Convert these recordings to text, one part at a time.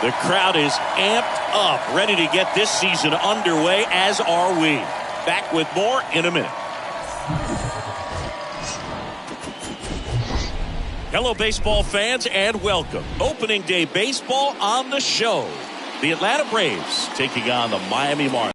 The crowd is amped up, ready to get this season underway, as are we. Back with more in a minute. Hello, baseball fans, and welcome. Opening day baseball on the show. The Atlanta Braves taking on the Miami Marlins.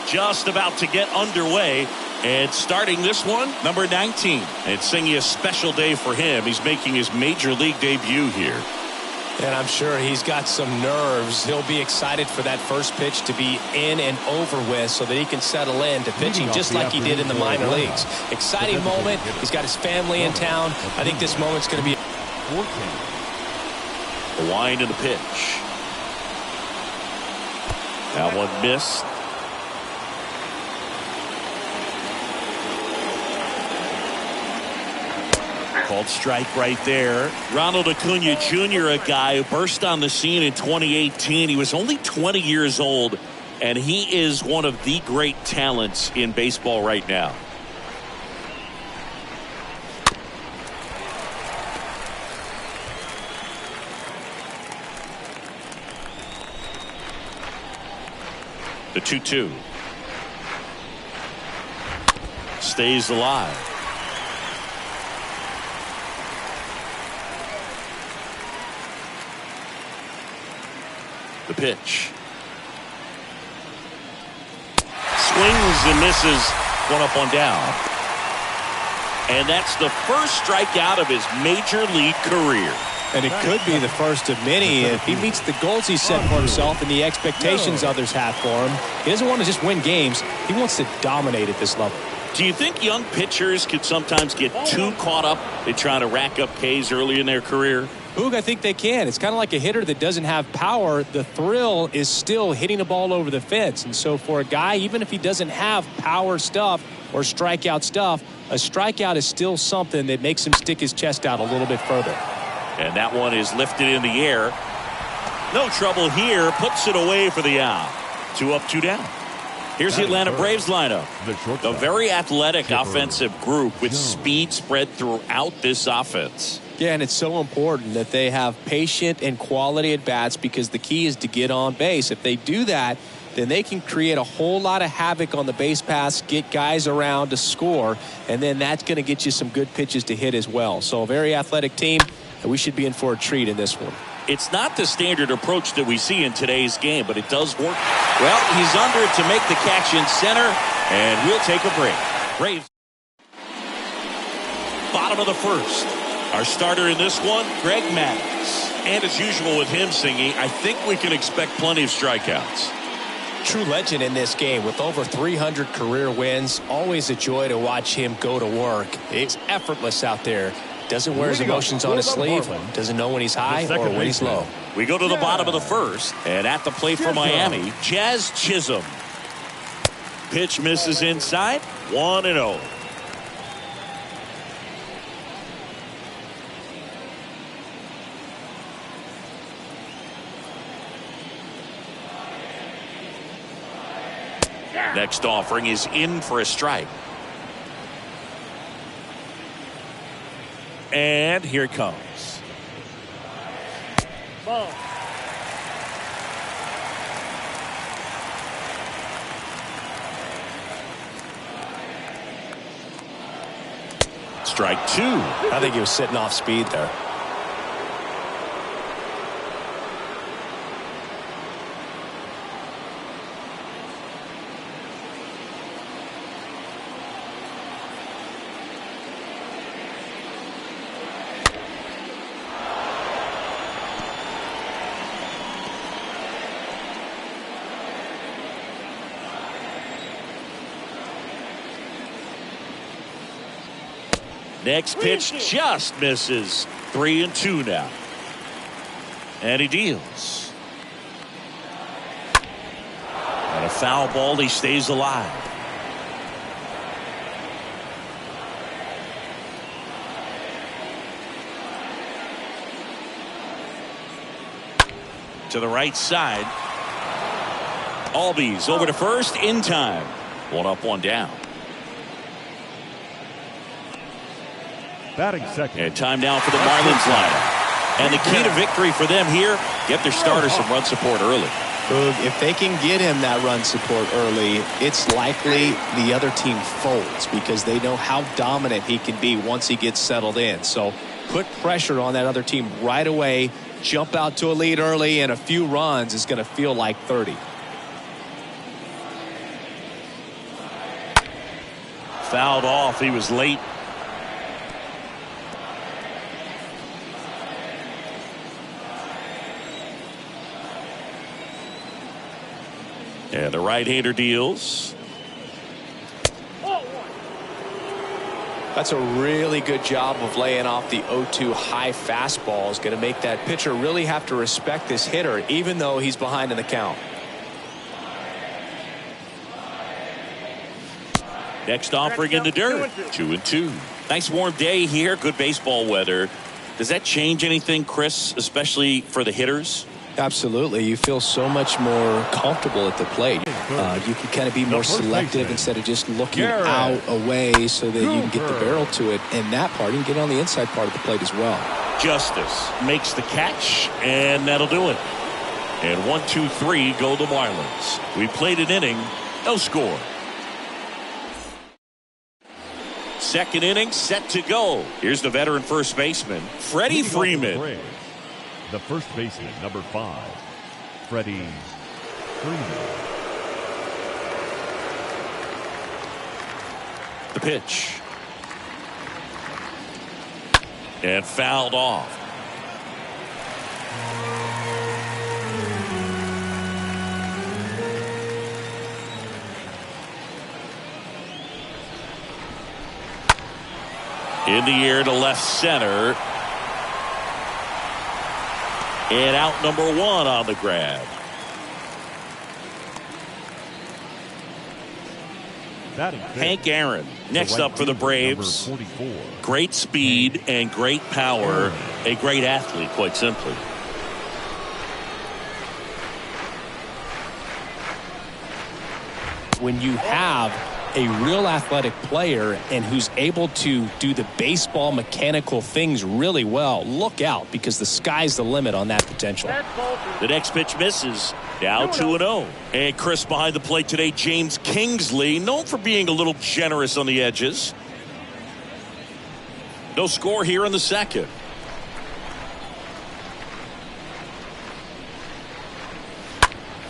Just about to get underway, and starting this one, number 19. It's singing a special day for him. He's making his major league debut here. And I'm sure he's got some nerves. He'll be excited for that first pitch to be in and over with so that he can settle in to pitching just like he did in the minor leagues. Exciting moment. He's got his family in town. I think this moment's going to be the wind and the pitch. That one missed. Called strike right there. Ronald Acuna Jr., a guy who burst on the scene in 2018. He was only 20 years old, and he is one of the great talents in baseball right now. The 2-2. Stays alive. The pitch. Swings and misses. One up, one down. And that's the first strikeout of his major league career. And it could be the first of many if he meets the goals he set for himself and the expectations others have for him. He doesn't want to just win games. He wants to dominate at this level. Do you think young pitchers could sometimes get too caught up in trying to rack up Ks early in their career? Boog, I think they can. It's kind of like a hitter that doesn't have power. The thrill is still hitting a ball over the fence. And so for a guy, even if he doesn't have power stuff or strikeout stuff, a strikeout is still something that makes him stick his chest out a little bit further. And that one is lifted in the air. No trouble here. Puts it away for the out. 2 up, 2 down. Here's the Atlanta Braves lineup. A very athletic offensive group with speed spread throughout this offense. Yeah, and it's so important that they have patient and quality at bats because the key is to get on base. If they do that, then they can create a whole lot of havoc on the base paths, get guys around to score, and then that's going to get you some good pitches to hit as well. So a very athletic team, and we should be in for a treat in this one. It's not the standard approach that we see in today's game, but it does work. Well, he's under it to make the catch in center, and we'll take a break. Braves. Bottom of the first. Our starter in this one, Greg Maddux. And as usual with him singing, I think we can expect plenty of strikeouts. True legend in this game with over 300 career wins. Always a joy to watch him go to work. It's effortless out there. Doesn't wear his emotions on his sleeve. Doesn't know when he's high or when he's low. We go to the bottom of the first. And at the plate for Miami, Jazz Chisholm. Pitch misses inside. 1-0. Next offering is in for a strike. And here it comes. Ball. Strike 2. I think he was sitting off speed there. Next pitch just misses. 3-2 now. And he deals. And a foul ball. He stays alive. To the right side. Albies over to first in time. 1 up, 1 down. Batting second. And time now for the Marlins lineup. And the key to victory for them here, get their starter some run support early. If they can get him that run support early, it's likely the other team folds because they know how dominant he can be once he gets settled in. So put pressure on that other team right away, jump out to a lead early, and a few runs is going to feel like 30. Fouled off. He was late. And the right-hander deals. That's a really good job of laying off the 0-2 high fastball. Is going to make that pitcher really have to respect this hitter, even though he's behind in the count. Next offering in the dirt. 2-2. Nice warm day here. Good baseball weather. Does that change anything, Chris, especially for the hitters? Absolutely. You feel so much more comfortable at the plate. You can kind of be more selective instead of just looking out away so that you can get the barrel to it. And that part, you can get on the inside part of the plate as well. Justice makes the catch, and that'll do it. And 1-2-3 go the Marlins. We played an inning, no score. Second inning set to go. Here's the veteran first baseman, Freddie Freeman. The first baseman, number 5, Freddie Freeman. The pitch. And fouled off. In the air to left center. And out number 1 on the grab. Hank Aaron next up for the Braves. Great speed and great power. A great athlete, quite simply. When you have a real athletic player and who's able to do the baseball mechanical things really well, look out, because the sky's the limit on that potential. The next pitch misses. Now 2-0. And Chris behind the plate today, James Kingsley, known for being a little generous on the edges. No score here in the second.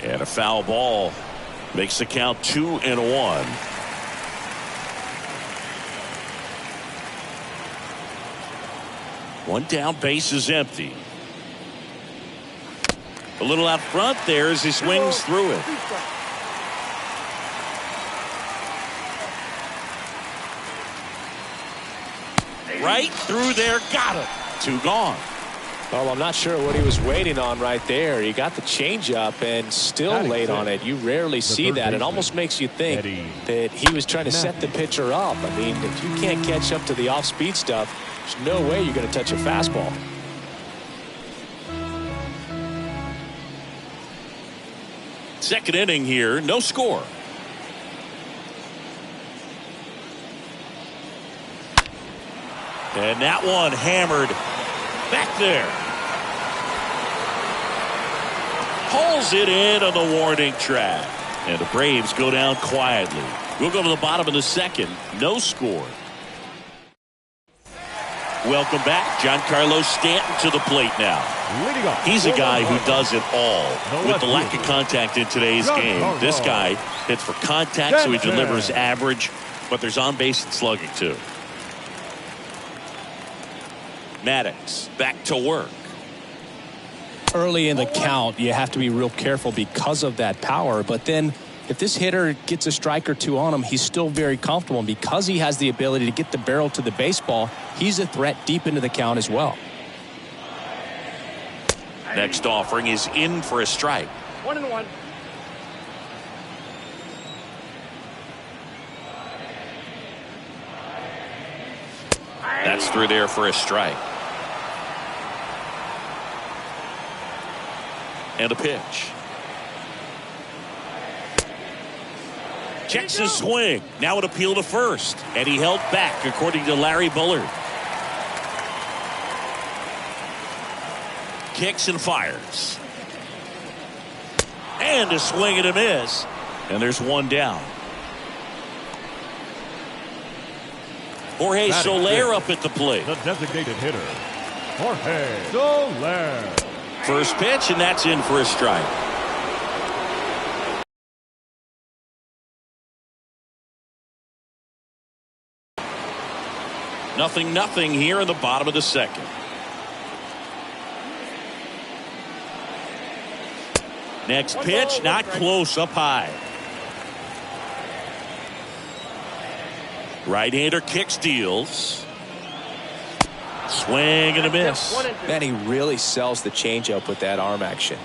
And a foul ball makes the count 2-1. One down, base is empty. A little out front there as he swings through it. Right through there, got it. 2 gone. Well, I'm not sure what he was waiting on right there. He got the changeup and still late on it. You rarely see that. It almost makes you think that he was trying to set the pitcher up. I mean, if you can't catch up to the off-speed stuff, there's no way you're going to touch a fastball. Second inning here, no score. And that one hammered back there. Pulls it in on the warning track. And the Braves go down quietly. We'll go to the bottom of the second. No score. Welcome back. Giancarlo Stanton to the plate now. He's a guy who does it all. With the lack of contact in today's game, this guy hits for contact, so he delivers average, but there's on-base and slugging too. Maddox back to work. Early in the count, you have to be real careful because of that power, but then if this hitter gets a strike or two on him, he's still very comfortable. And because he has the ability to get the barrel to the baseball, he's a threat deep into the count as well. Next offering is in for a strike. 1-1. That's through there for a strike. And a pitch. Checks his swing. Now an appeal to first. And he held back, according to Larry Bullard. kicks and fires. And a swing and a miss. And there's one down. Jorge Soler up at the plate. The designated hitter, Jorge Soler. First pitch, and that's in for a strike. Nothing here in the bottom of the second. Next pitch, not close, up high. Right-hander kicks, deals. Swing and a miss. Man, he really sells the changeup with that arm action.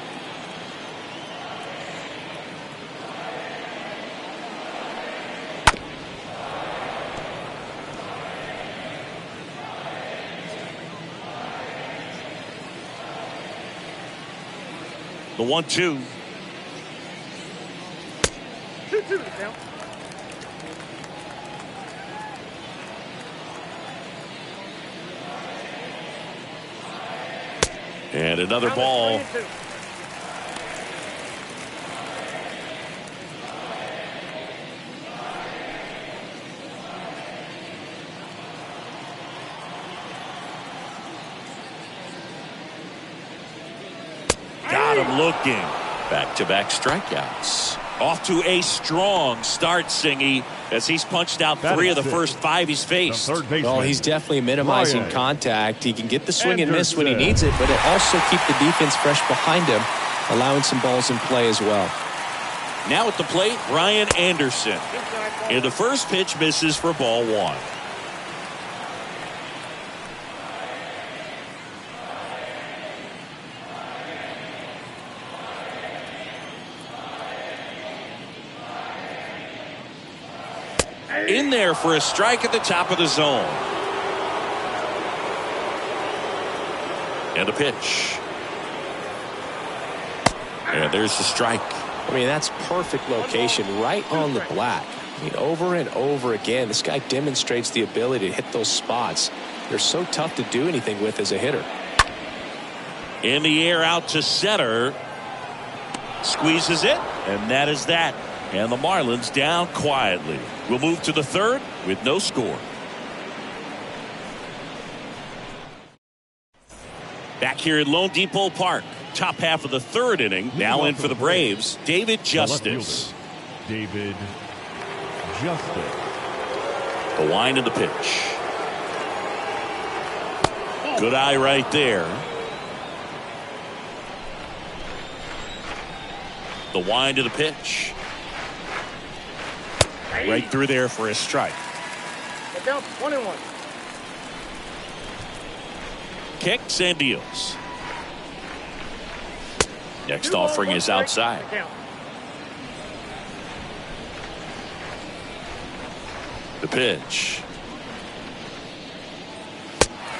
The 1-2. 2-2 now. And another ball. Got him looking. Back-to-back strikeouts. Off to a strong start, Singy, as he's punched out 3 of the first 5 he's faced. Well, he's definitely minimizing contact. He can get the swing and miss when he needs it, but it also keep the defense fresh behind him, allowing some balls in play as well. Now at the plate, Ryan Anderson. And the first pitch misses for ball 1. In there for a strike at the top of the zone. And a pitch. And there's the strike. I mean, that's perfect location, right on the black. I mean, over and over again, this guy demonstrates the ability to hit those spots. They're so tough to do anything with as a hitter. In the air, out to center. Squeezes it, and that is that. And the Marlins down quietly. We'll move to the third with no score. Back here at Lone Depot Park. Top half of the third inning. Now in for the Braves, David Justice. David Justice. The wind of the pitch. Good eye right there. The wind of the pitch. Right through there for a strike. Down 21. Kicks and deals. Next offering is outside. The pitch.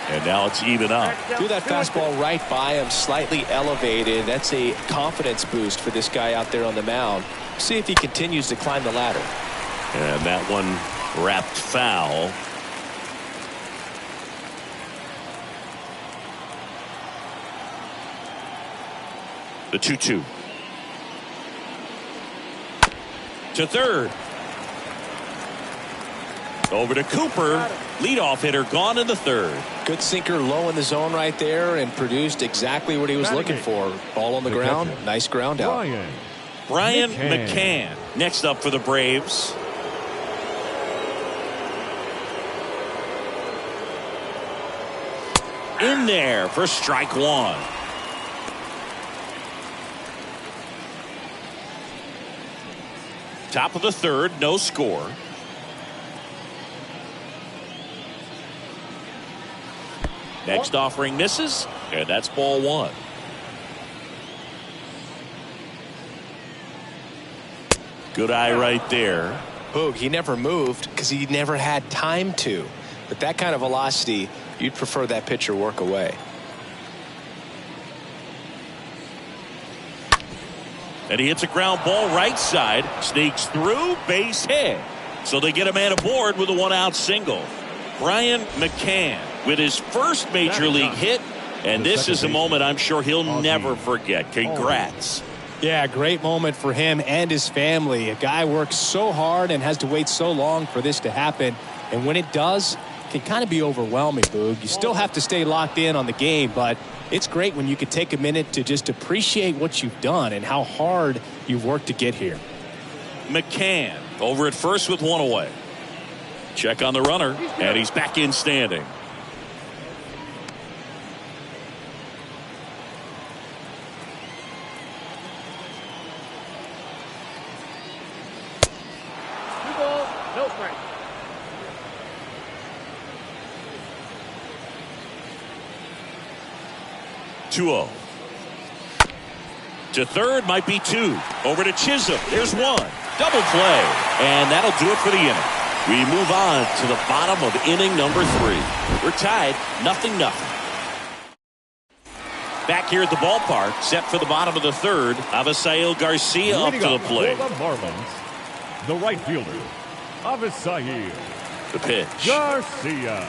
And now it's even up. Threw that fastball right by him, slightly elevated. That's a confidence boost for this guy out there on the mound. See if he continues to climb the ladder. And that one wrapped foul. The 2-2. To third. Over to Cooper. Leadoff hitter gone in the third. Good sinker low in the zone right there and produced exactly what he was looking for. Ball on the ground. Nice ground out. Brian McCann. Next up for the Braves. In there for strike 1. Top of the third, no score. Next offering misses, and that's ball 1. Good eye right there. Boog, he never moved because he never had time to. But that kind of velocity, you'd prefer that pitcher work away. And he hits a ground ball right side, sneaks through, base hit. So they get a man aboard with a 1-out single. Brian McCann with his first major league hit And this is a moment I'm sure he'll never forget. Congrats. Yeah, great moment for him and his family. A guy works so hard and has to wait so long for this to happen. And when it does, it can kind of be overwhelming, Boog. You still have to stay locked in on the game, but it's great when you can take a minute to just appreciate what you've done and how hard you've worked to get here. McCann over at first with one away. Check on the runner, and he's back in standing. No strike. Two-0. To third, might be two. Over to Chisholm. There's one. Double play. And that'll do it for the inning. We move on to the bottom of inning number 3. We're tied 0-0. Back here at the ballpark, set for the bottom of the third. Avisail Garcia up to the plate. For the Marlins, the right fielder, Avisail The pitch. Garcia.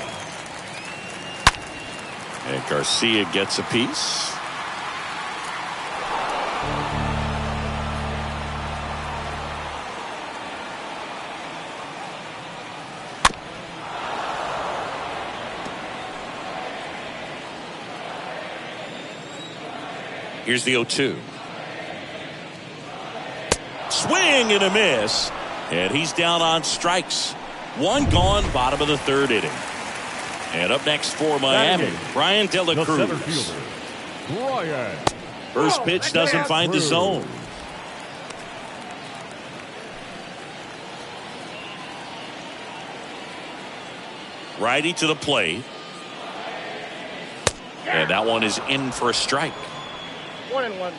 And Garcia gets a piece. Here's the 0-2. Swing and a miss. And he's down on strikes. One gone, bottom of the third inning. And up next for Miami, Brian De La The center Cruz. fielder, Brian. First pitch doesn't find the zone. Righty to the plate. And that one is in for a strike. 1-1.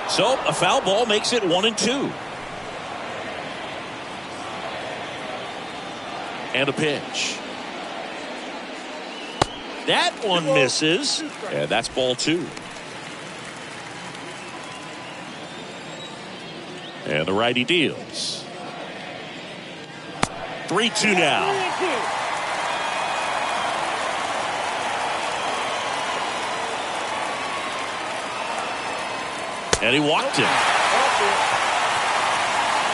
So a foul ball makes it 1-2. And a pitch. That one misses. And that's ball 2. And the righty deals. 3-2 now. And he walked him.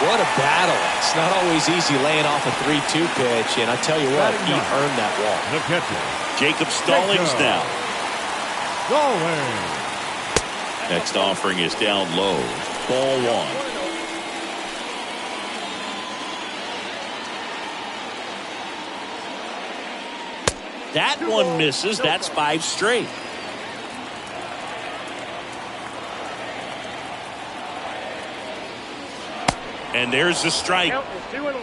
What a battle. It's not always easy laying off a 3-2 pitch, and I tell you what, he earned that walk. The catcher, Jacob Stallings now. Stallings. Next offering is down low. Ball 1. That one misses. That's 5 straight. And there's the strike. Count is 2-1.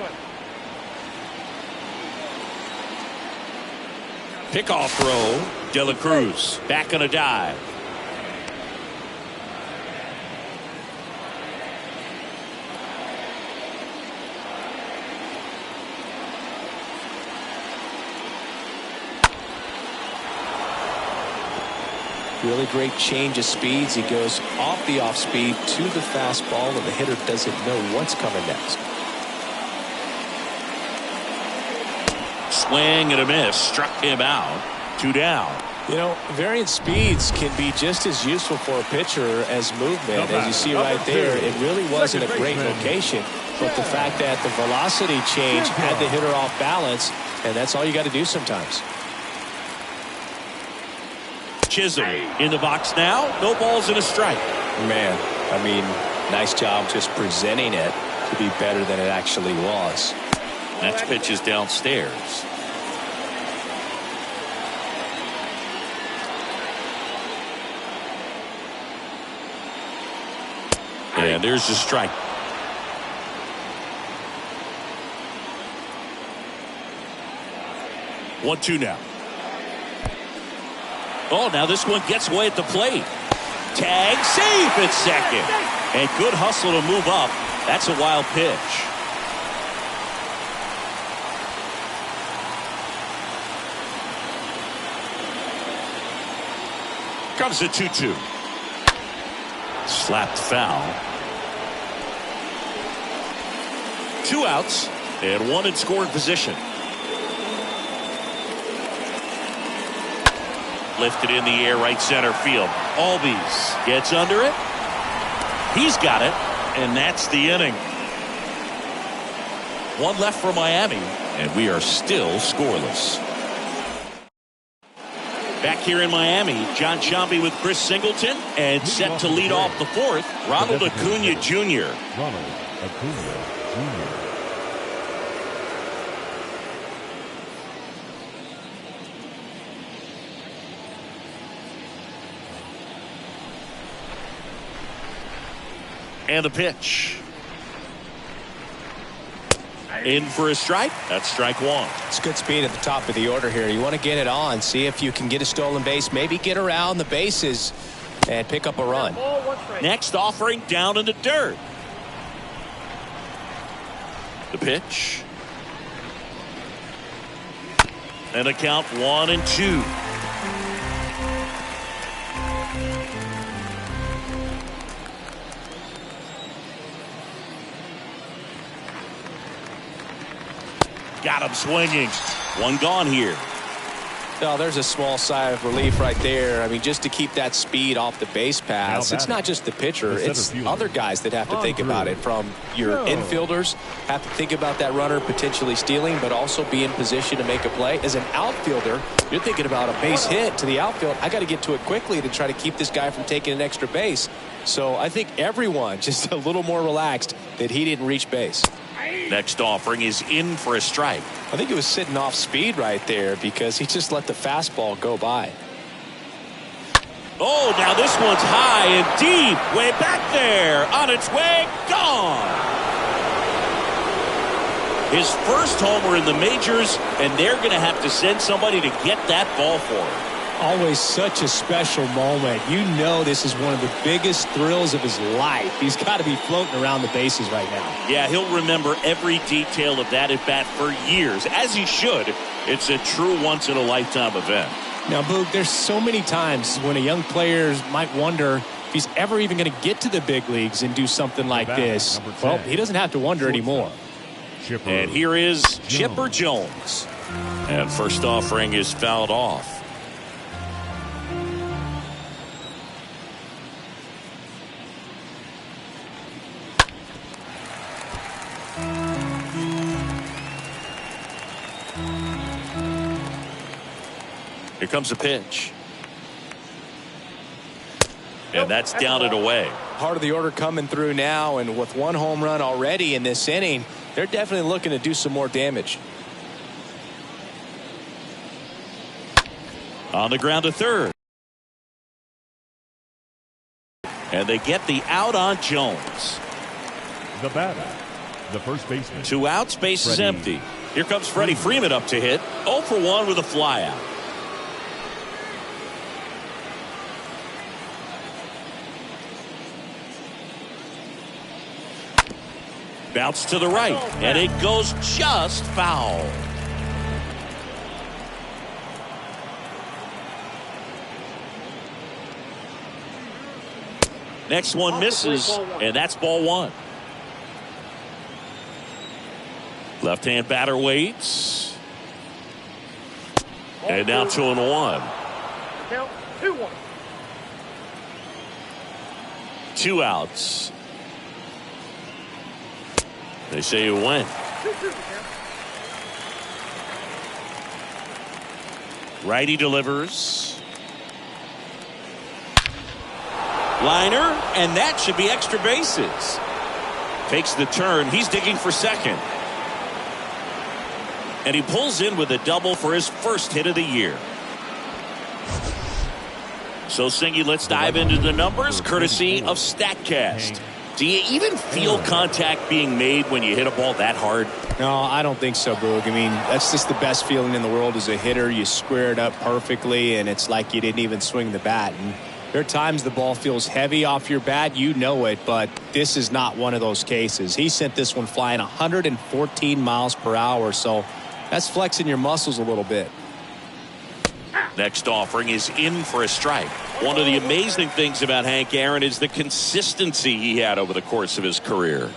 Pickoff throw. De La Cruz back on a dive. Really great change of speeds. He goes off the off speed to the fastball, and the hitter doesn't know what's coming next. Swing and a miss. Struck him out. 2 down. You know, variant speeds can be just as useful for a pitcher as movement. As you see right there, it really wasn't a great location, but the fact that the velocity change had the hitter off balance, and that's all you got to do sometimes. Chisholm in the box now. No balls and a strike. Man, I mean, nice job just presenting it to be better than it actually was. Next pitch is downstairs. And there's the strike. One, two now. Oh, now this one gets away at the plate. Tag, safe at second. And good hustle to move up. That's a wild pitch. Comes the 2-2. Slapped foul. 2 outs and 1 in scoring position. Lifted in the air, right center field. Albies gets under it. He's got it, and that's the inning. 1 left for Miami, and we are still scoreless. Back here in Miami, John Sciambi with Chris Singleton, and set to lead off the 4th, Ronald Acuna Jr. Ronald Acuna Jr. And the pitch. In for a strike. That's strike 1. It's good speed at the top of the order here. You want to get it on, see if you can get a stolen base, maybe get around the bases and pick up a run. Next offering down in the dirt. The pitch. And a count 1-2. Got him swinging. 1 gone here. No, there's a small sigh of relief right there. I mean, just to keep that speed off the base pass. It's not just the pitcher. It's other guys that have to think about it. From your infielders, have to think about that runner potentially stealing, but also be in position to make a play. As an outfielder, you're thinking about a base hit to the outfield. I got to get to it quickly to try to keep this guy from taking an extra base. So I think everyone just a little more relaxed that he didn't reach base. Next offering is in for a strike. I think it was sitting off speed right there because he just let the fastball go by. Oh, now this one's high and deep. Way back there. On its way. Gone. His first homer in the majors, and they're going to have to send somebody to get that ball for him. Always such a special moment. You know this is one of the biggest thrills of his life. He's got to be floating around the bases right now. Yeah, he'll remember every detail of that at bat for years, as he should. It's a true once-in-a-lifetime event. Now, Boog, there's so many times when a young player might wonder if he's ever even going to get to the big leagues and do something like this. Well, he doesn't have to wonder anymore. And here is Chipper Jones. And first offering is fouled off. Here comes a pitch. And that's down and away. Part of the order coming through now, and with 1 home run already in this inning, they're definitely looking to do some more damage. On the ground to third. And they get the out on Jones. The batter, the first baseman. 2 outs, base is empty. Here comes Freddie Freeman up to hit. 0 for 1 with a flyout. Bounce to the right, and it goes just foul. Next one misses, and that's ball 1. Left-hand batter waits. And now 2-1. Count 2-1. 2 outs. They say you win. 2-2. Righty delivers. Liner, and that should be extra bases. Takes the turn. He's digging for second. And he pulls in with a double for his first hit of the year. So, Singy, let's dive into the numbers courtesy of StatCast. Do you even feel contact being made when you hit a ball that hard? No, I don't think so, Boog. I mean, that's just the best feeling in the world as a hitter. You square it up perfectly, and it's like you didn't even swing the bat. And there are times the ball feels heavy off your bat. You know it, but this is not one of those cases. He sent this one flying 114 miles per hour, so that's flexing your muscles a little bit. Next offering is in for a strike. One of the amazing things about Hank Aaron is the consistency he had over the course of his career.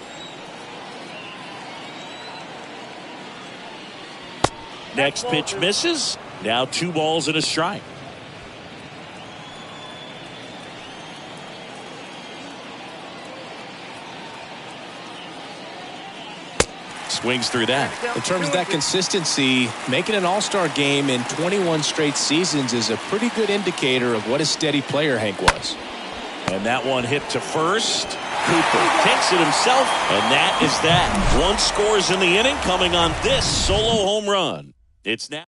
Next pitch misses. Now 2 balls and a strike. Swings through that. In terms of that consistency, making an all-star game in 21 straight seasons is a pretty good indicator of what a steady player Hank was. And that one hit to first. Cooper takes it himself, and that is that. 1 scores in the inning, coming on this solo home run. It's now.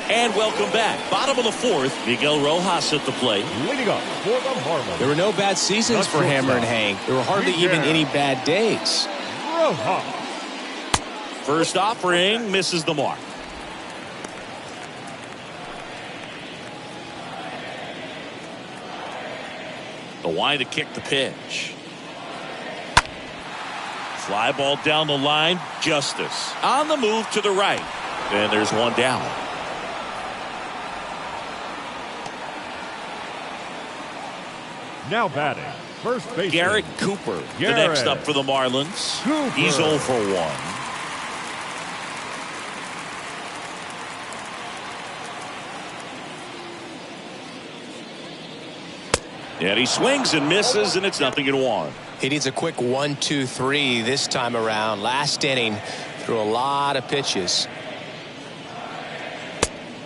And welcome back. Bottom of the 4th, Miguel Rojas at the plate. Leading up for the Marlins. There were no bad seasons for Hammer and Hank. There were hardly even any bad days. Rojas. First offering misses the mark. The wind to kick the pitch. Fly ball down the line. Justice on the move to the right. And there's 1 down. Now batting. First base. Garrett Cooper. The next up for the Marlins. Cooper. He's 0 for 1. And he swings and misses, and it's 0-1. He needs a quick 1-2-3 this time around. Last inning, threw a lot of pitches.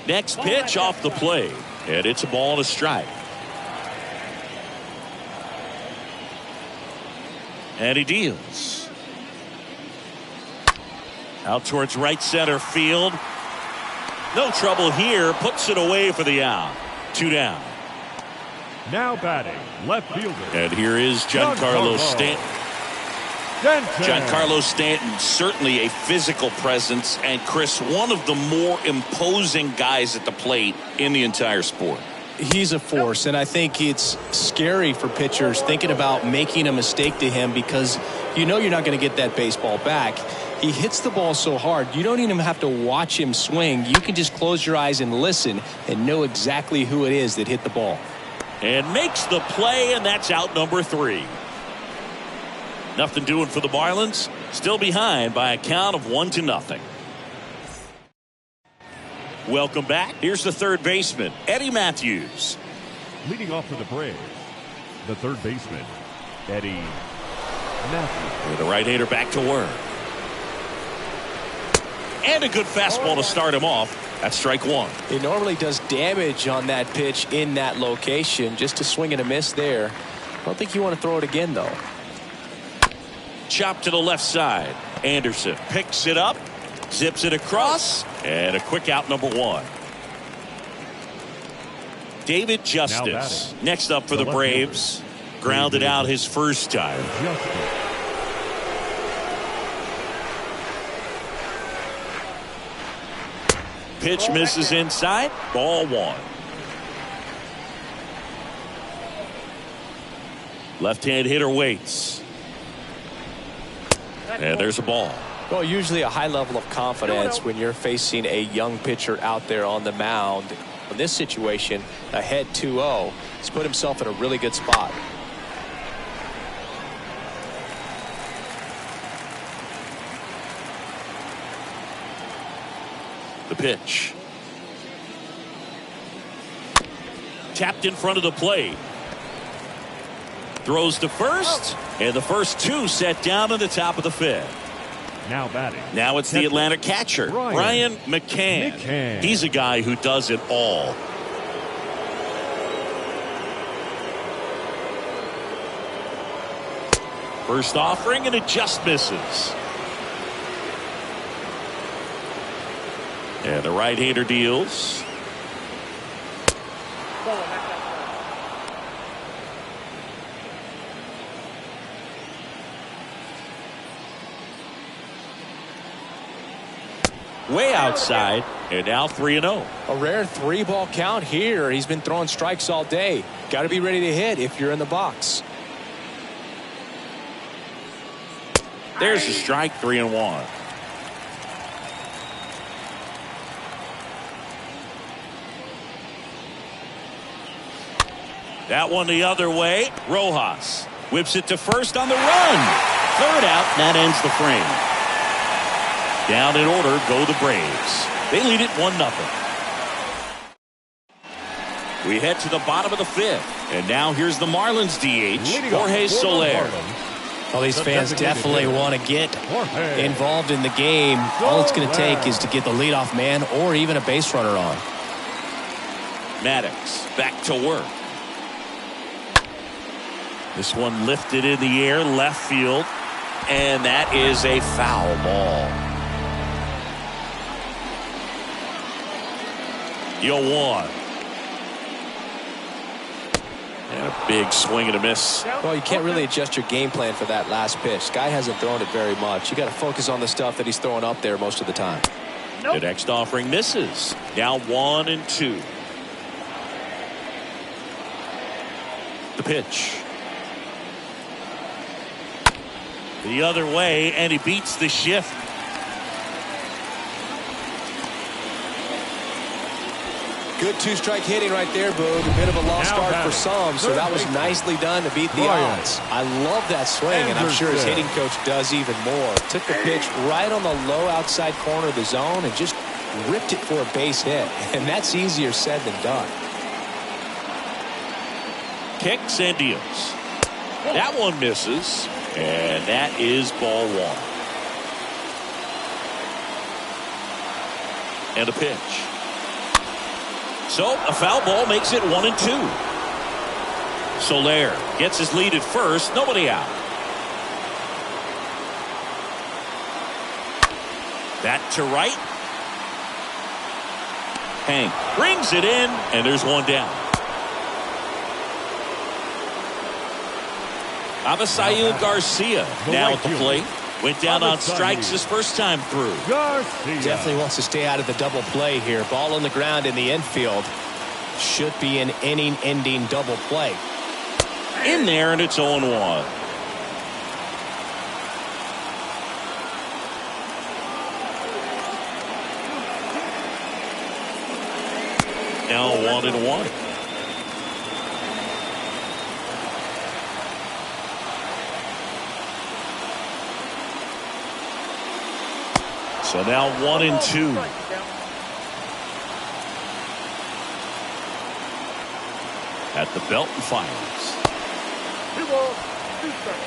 Next pitch off the plate, and it's a ball and a strike. And he deals. Out towards right center field. No trouble here. Puts it away for the out. 2 down. Now batting. Left fielder. And here is Giancarlo Stanton. Giancarlo Stanton, certainly a physical presence, and Chris, one of the more imposing guys at the plate in the entire sport. He's a force, and I think it's scary for pitchers thinking about making a mistake to him because you know you're not going to get that baseball back. He hits the ball so hard, you don't even have to watch him swing. You can just close your eyes and listen and know exactly who it is that hit the ball. And makes the play, and that's out number 3. Nothing doing for the Marlins. Still behind by a count of 1-0. Welcome back. Here's the third baseman, Eddie Matthews. Leading off for the Braves, the third baseman, Eddie Matthews. With the right-hander back to work. And a good fastball to start him off. That's strike 1. He normally does damage on that pitch in that location. Just a swing and a miss there. I don't think you want to throw it again, though. Chop to the left side. Anderson picks it up, zips it across, and a quick out number 1. David Justice next up for the Braves. Grounded out his first time. Pitch misses inside. Ball 1. Left-hand hitter waits. And there's a ball. Well, usually a high level of confidence when you're facing a young pitcher out there on the mound. In this situation, ahead 2-0. He's put himself in a really good spot. The pitch. Tapped in front of the plate. Throws to first, and the first 2 set down in the top of the 5th. Now batting. Now it's the Atlanta catcher, Brian McCann. He's a guy who does it all. First offering, and it just misses. And the right-hander deals. Way outside, and now 3-0. A rare 3-ball count here. He's been throwing strikes all day. Got to be ready to hit if you're in the box. There's the strike, 3-1. That one the other way. Rojas whips it to first on the run. Third out, that ends the frame. Down in order go the Braves. They lead it 1-0. We head to the bottom of the 5th. And now here's the Marlins DH, Jorge Soler. Well, these fans definitely want to get involved in the game. All it's going to take is to get the leadoff man or even a base runner on. Maddox back to work. This one lifted in the air, left field. And that is a foul ball. 0-1. And a big swing and a miss. Well, you can't really adjust your game plan for that last pitch. Guy hasn't thrown it very much. You got to focus on the stuff that he's throwing up there most of the time. The next offering misses. Now 1-2. The pitch. The other way, and he beats the shift. Good two-strike hitting right there, Boog. A bit of a lost start for some, so that was nicely done to beat the odds. I love that swing, and I'm sure his hitting coach does even more. Took the pitch right on the low outside corner of the zone and just ripped it for a base hit, and that's easier said than done. Kicks and deals. That one misses, and that is ball 1. And a pitch. So a foul ball makes it 1-2. Soler gets his lead at first, nobody out. That to right. Hank brings it in, and there's one down. Avisail Garcia now at the plate. Went down on strikes his first time through. Definitely wants to stay out of the double play here. Ball on the ground in the infield. Should be an inning-ending double play. In there, and it's 0-1. Now 1-1. So now 1-2. At the belt and fires. 2 balls, 2 strikes.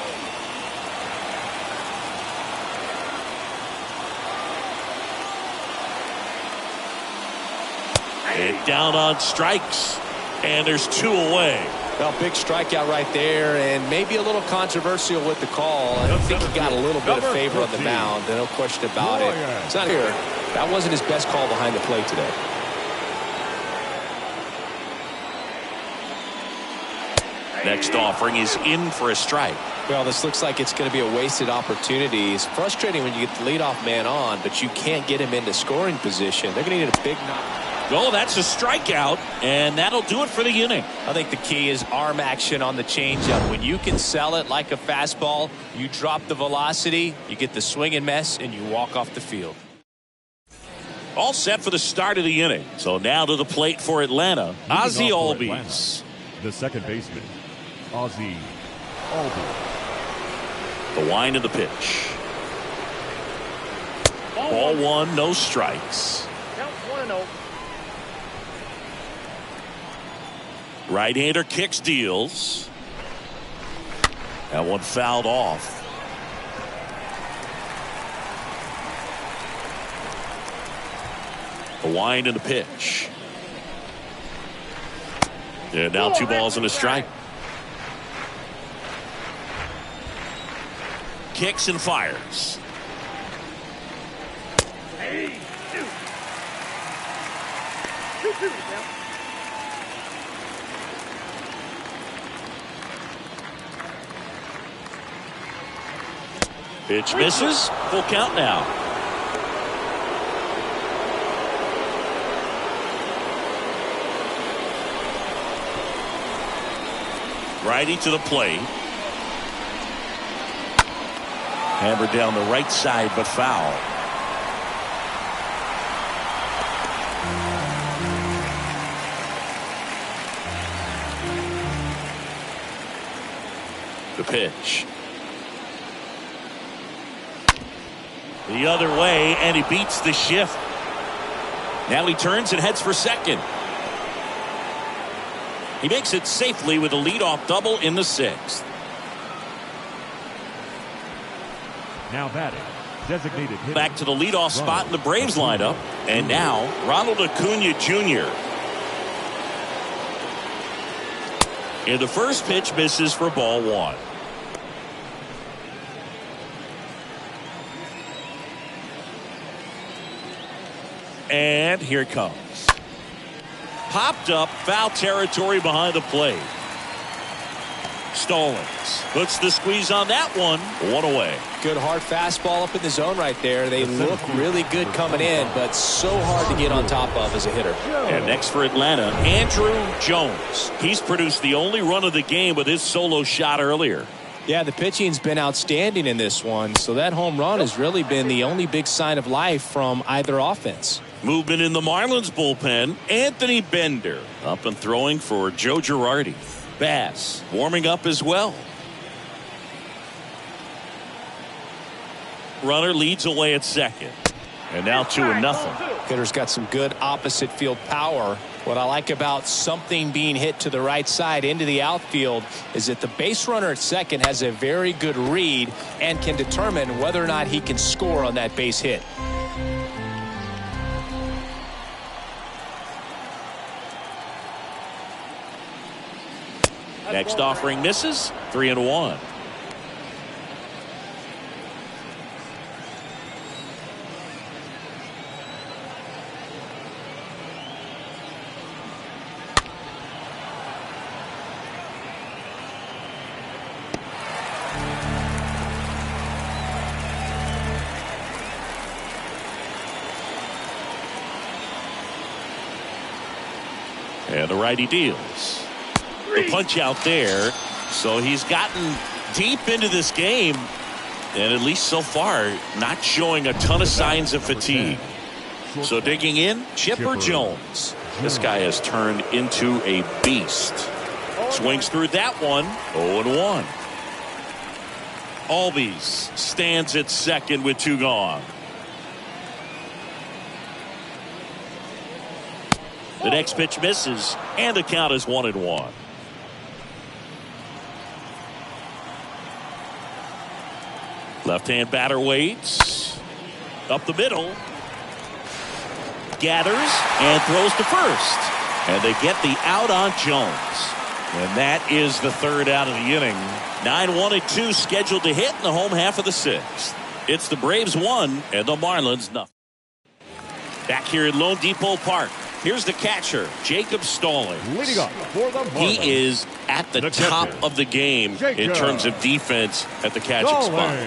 And down on strikes. And there's 2 away. Well, big strikeout right there, and maybe a little controversial with the call. I think he got a little bit of favor on the mound. No question about it. It's not here. That wasn't his best call behind the plate today. Next offering is in for a strike. Well, this looks like it's going to be a wasted opportunity. It's frustrating when you get the leadoff man on, but you can't get him into scoring position. They're going to need a big knock. Oh, that's a strikeout, and that'll do it for the inning. I think the key is arm action on the changeup. When you can sell it like a fastball, you drop the velocity, you get the swing and miss, and you walk off the field. All set for the start of the inning. So now to the plate for Atlanta, Ozzie Albies. The second baseman, Ozzie Albies. The wind of the pitch. Ball 1, no strikes. Count 1-0. Right-hander kicks, deals. That one fouled off. The wind and the pitch. Yeah, now 2 balls and a strike. Kicks and fires. Hey, 2. 2-2 now. Pitch misses. Full count now. Righty to the plate. Hammered down the right side, but foul. The pitch. The other way, and he beats the shift. Now he turns and heads for second. He makes it safely with a leadoff double in the 6th. Now batting, designated hitter. Back to the leadoff spot in the Braves lineup. And now, Ronald Acuna Jr. And the first pitch misses for ball 1. And here it comes. Popped up, foul territory behind the plate. Stallings puts the squeeze on that one. 1 away. Good hard fastball up in the zone right there. They look really good coming in, but so hard to get on top of as a hitter. And next for Atlanta, Andrew Jones. He's produced the only run of the game with his solo shot earlier. Yeah, the pitching's been outstanding in this one, so that home run has really been the only big sign of life from either offense. Movement in the Marlins bullpen. Anthony Bender up and throwing for Joe Girardi. Bass warming up as well. Runner leads away at second. And now 2-0. Hitter's got some good opposite field power. What I like about something being hit to the right side into the outfield is that the base runner at second has a very good read and can determine whether or not he can score on that base hit. Next offering misses. 3-1. And the righty deals. The punch out there. So he's gotten deep into this game, and at least so far not showing a ton of signs of fatigue. So digging in, Chipper Jones. This guy has turned into a beast. Swings through that one. 0-1. Albies stands at second with 2 gone. The next pitch misses, and the count is 1-1. Left-hand batter waits. Up the middle. Gathers and throws to first. And they get the out on Jones. And that is the 3rd out of the inning. 9-1-2 scheduled to hit in the home half of the 6th. It's the Braves 1 and the Marlins nothing. Back here at Lone Depot Park. Here's the catcher, Jacob Stallings. Leading up for the Marlins. He is at the top of the game in terms of defense at the catching spot.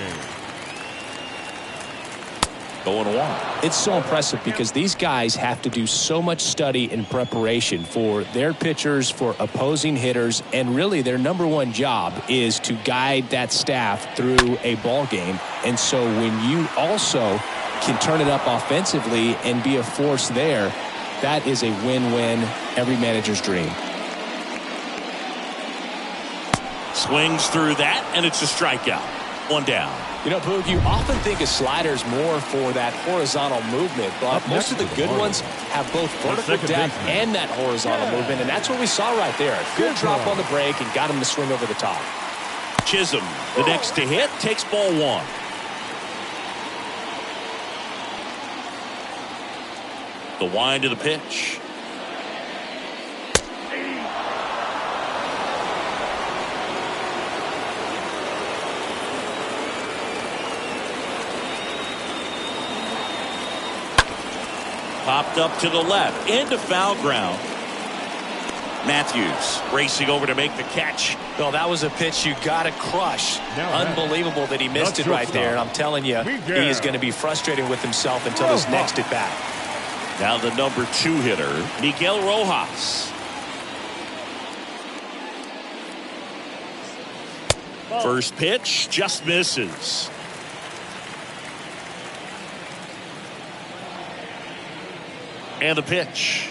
0-1. It's so impressive because these guys have to do so much study and preparation for their pitchers, for opposing hitters, and really their number one job is to guide that staff through a ball game. And so when you also can turn it up offensively and be a force there, that is a win-win, every manager's dream. Swings through that, and it's a strikeout. 1 down. You know, Boog, you often think of sliders more for that horizontal movement, but most of the good ones have both vertical depth and that horizontal movement, and that's what we saw right there. Good drop on the break and got him to swing over the top. Chisholm, the next to hit, takes ball 1. The wind of the pitch. Popped up to the left, into foul ground. Matthews racing over to make the catch. Well, that was a pitch you got to crush. Unbelievable that he missed it right there. And I'm telling you, he is going to be frustrated with himself until his next at bat. Now the number 2 hitter, Miguel Rojas. First pitch just misses. And the pitch.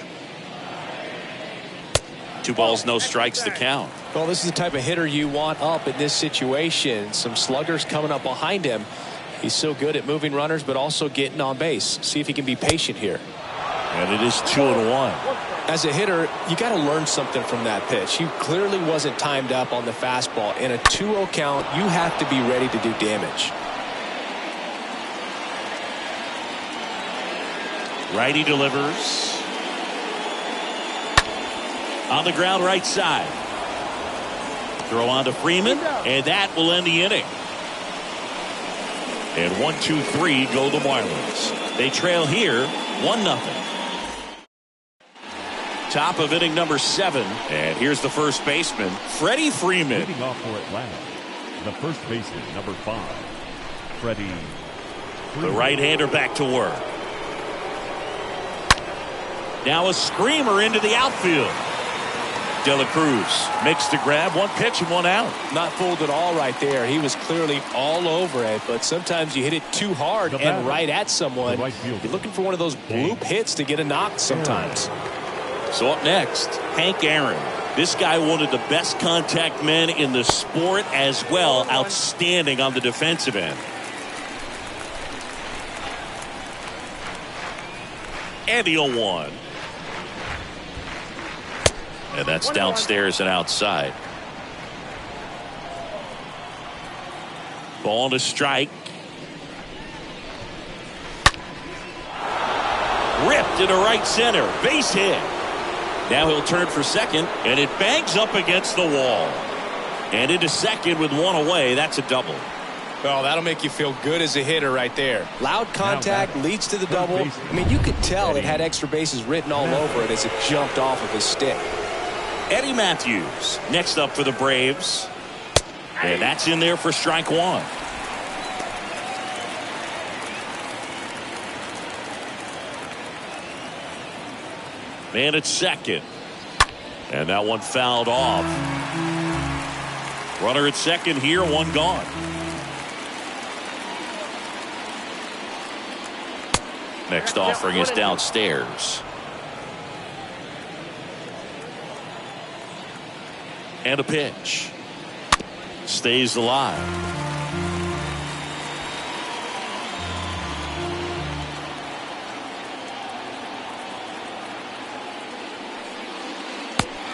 2 balls, no strikes to count. Well, this is the type of hitter you want up in this situation. Some sluggers coming up behind him. He's so good at moving runners, but also getting on base. See if he can be patient here. And it is 2-1. As a hitter, you got to learn something from that pitch. He clearly wasn't timed up on the fastball. In a 2-0 count, you have to be ready to do damage. Righty delivers. On the ground, right side. Throw on to Freeman, and that will end the inning. And 1-2-3 go the Marlins. They trail here 1-0. Top of inning number 7. And here's the first baseman, Freddie Freeman. Leading off for Atlanta, the first baseman, number 5, Freddie Freeman. The right-hander back to work. Now a screamer into the outfield. De La Cruz makes the grab, 1 pitch and 1 out. Not fooled at all right there. He was clearly all over it, but sometimes you hit it too hard and right at someone. You're looking for one of those bloop hits to get a knock sometimes. So up next, Hank Aaron. This guy one of the best contact men in the sport as well. Outstanding on the defensive end. And the 0-1. And that's downstairs and outside. Ball to strike. Ripped into right center. Base hit. Now he'll turn for second, and it bangs up against the wall. And into second with 1 away. That's a double. Well, that'll make you feel good as a hitter right there. Loud contact leads to the double. I mean, you could tell it had extra bases written all over it as it jumped off of his stick. Eddie Matthews next up for the Braves. And that's in there for strike 1. Man at second. And that one fouled off. Runner at second here, 1 gone. Next offering is downstairs. And a pitch. Stays alive.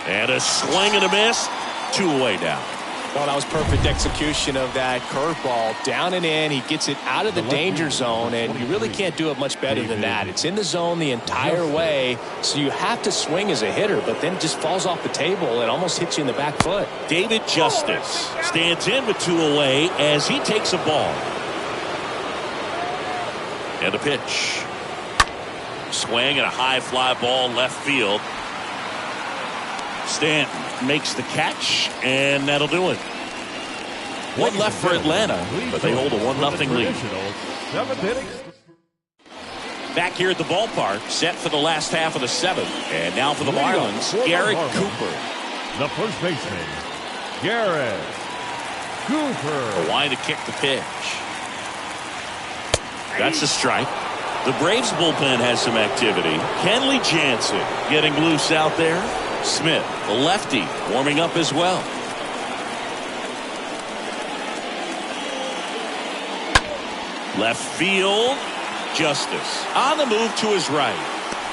And a swing and a miss. 2 away now. Well, that was perfect execution of that curveball. Down and in. He gets it out of the danger zone, and you really can't do it much better than that. It's in the zone the entire way, so you have to swing as a hitter, but then it just falls off the table and almost hits you in the back foot. David Justice stands in with 2 away as he takes a ball. And a pitch. Swing and a high fly ball left field. Stanton makes the catch, and that'll do it. 1 left for Atlanta, but they hold a 1-0 lead. Back here at the ballpark, set for the last half of the 7th. And now for the Marlins, Garrett Cooper. The first baseman, Garrett Cooper. A line to kick the pitch. That's a strike. The Braves bullpen has some activity. Kenley Jansen getting loose out there. Smith, the lefty, warming up as well. Left field, Justice on the move to his right.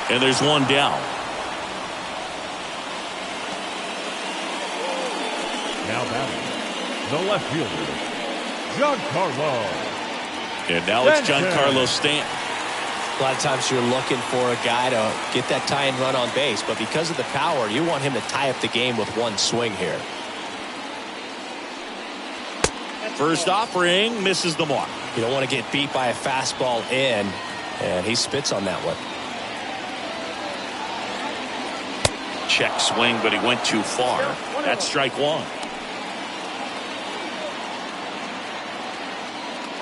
And there's 1 down. Now batting, the left fielder, Giancarlo. And now it's Giancarlo Stanton. A lot of times you're looking for a guy to get that tie-in run on base, but because of the power, you want him to tie up the game with 1 swing here. First offering misses the mark. You don't want to get beat by a fastball in, and he spits on that one. Check swing, but he went too far. That's strike 1.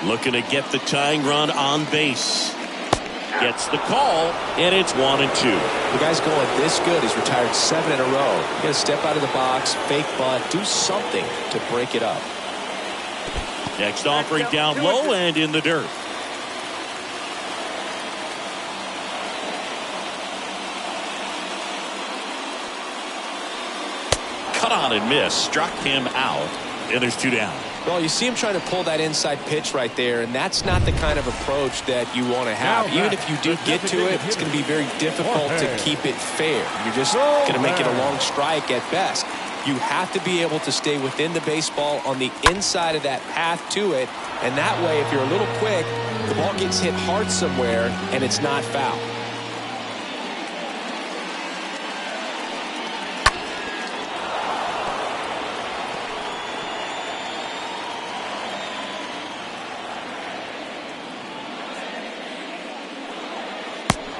Looking to get the tying run on base. Gets the call, and it's 1-2. The guy's going this good. He's retired 7 in a row. You got to step out of the box, fake bunt, do something to break it up. Next offering down low and in the dirt. Cut on and miss. Struck him out, and there's 2 down. Well, you see him trying to pull that inside pitch right there, and that's not the kind of approach that you want to have. Even if you do get to it, it's going to be very difficult to keep it fair. You're just going to make it a long strike at best. You have to be able to stay within the baseball on the inside of that path to it, and that way, if you're a little quick, the ball gets hit hard somewhere, and it's not foul.